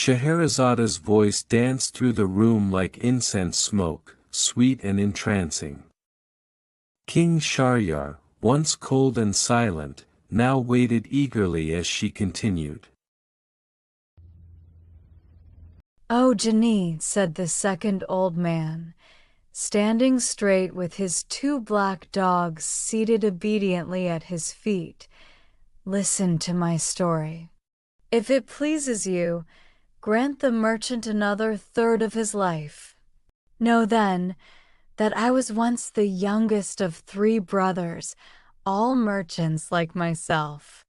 Scheherazade's voice danced through the room like incense smoke, sweet and entrancing. King Shahryar, once cold and silent, now waited eagerly as she continued. "O Genie," said the second old man, standing straight with his two black dogs seated obediently at his feet, "listen to my story. If it pleases you, grant the merchant another third of his life. Know then that I was once the youngest of 3 brothers, all merchants like myself.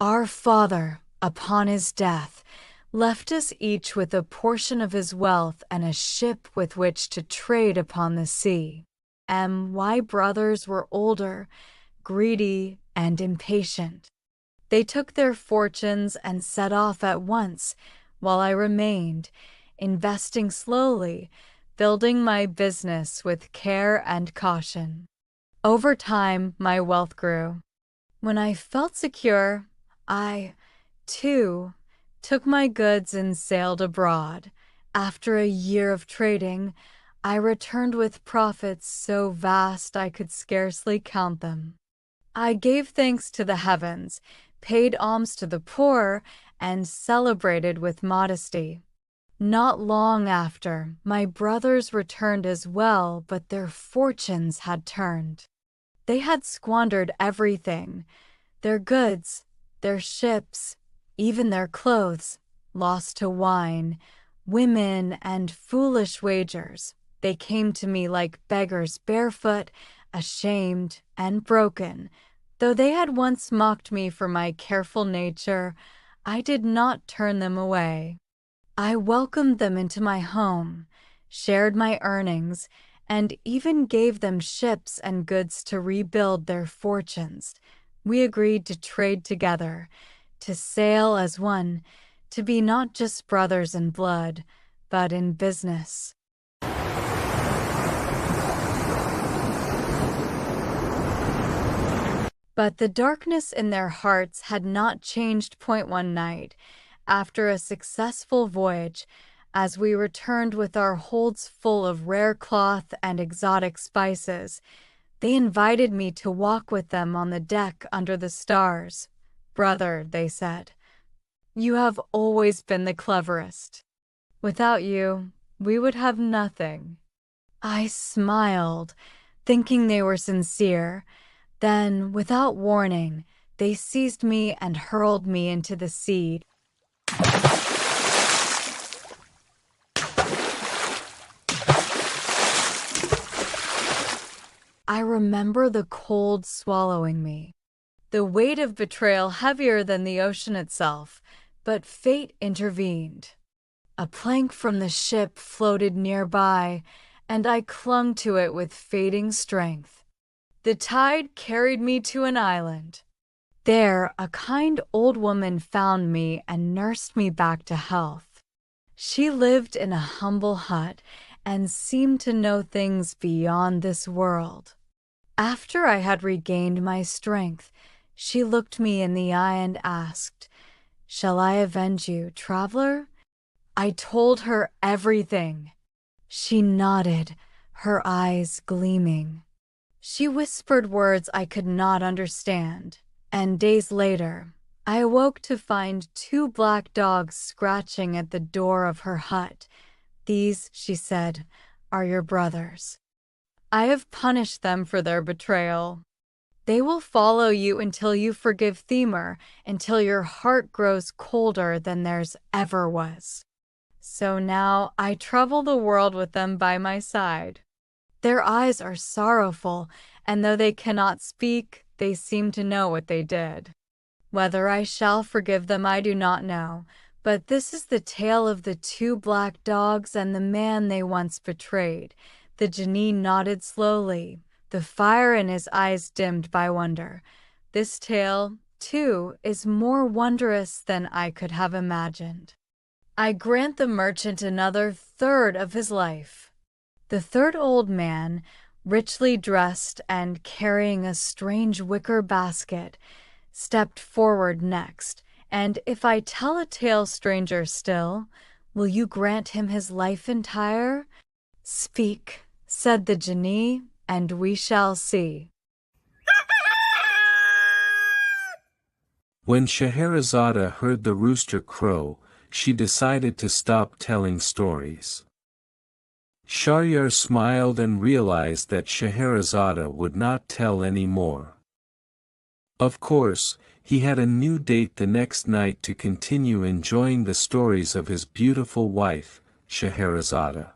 Our father, upon his death, left us each with a portion of his wealth and a ship with which to trade upon the sea. My brothers were older, greedy, and impatient. They took their fortunes and set off at once, while I remained, investing slowly, building my business with care and caution. Over time, my wealth grew. When I felt secure, I, too, took my goods and sailed abroad. After a year of trading, I returned with profits so vast I could scarcely count them. I gave thanks to the heavens, paid alms to the poor, and celebrated with modesty. Not long after, my brothers returned as well, but their fortunes had turned. They had squandered everything, their goods, their ships, even their clothes, lost to wine, women, and foolish wagers. They came to me like beggars barefoot, ashamed, and broken. Though they had once mocked me for my careful nature, I did not turn them away. I welcomed them into my home, shared my earnings, and even gave them ships and goods to rebuild their fortunes. We agreed to trade together, to sail as one, to be not just brothers in blood, but in business. But the darkness in their hearts had not changed. One night, after a successful voyage, as we returned with our holds full of rare cloth and exotic spices, they invited me to walk with them on the deck under the stars. "Brother," they said, "you have always been the cleverest. Without you, we would have nothing." I smiled, thinking they were sincere. Then, without warning, they seized me and hurled me into the sea. I remember the cold swallowing me, the weight of betrayal heavier than the ocean itself, but fate intervened. A plank from the ship floated nearby, and I clung to it with fading strength. The tide carried me to an island. There, a kind old woman found me and nursed me back to health. She lived in a humble hut and seemed to know things beyond this world. After I had regained my strength, she looked me in the eye and asked, "Shall I avenge you, traveler?" I told her everything. She nodded, her eyes gleaming. She whispered words I could not understand, and days later, I awoke to find 2 black dogs scratching at the door of her hut. "These," she said, "are your brothers. I have punished them for their betrayal. They will follow you until you forgive Themer, until your heart grows colder than theirs ever was." So now I travel the world with them by my side. Their eyes are sorrowful, and though they cannot speak, they seem to know what they did. Whether I shall forgive them I do not know, but this is the tale of the 2 black dogs and the man they once betrayed. The genie nodded slowly, the fire in his eyes dimmed by wonder. This tale, too, is more wondrous than I could have imagined. I grant the merchant another third of his life. The third old man, richly dressed and carrying a strange wicker basket, stepped forward next, and if I tell a tale stranger still, Will you grant him his life entire? Speak, said the genie, and we shall see. When Scheherazade heard the rooster crow, she decided to stop telling stories. Shahryar smiled and realized that Scheherazade would not tell any more. Of course, he had a new date the next night to continue enjoying the stories of his beautiful wife, Scheherazade.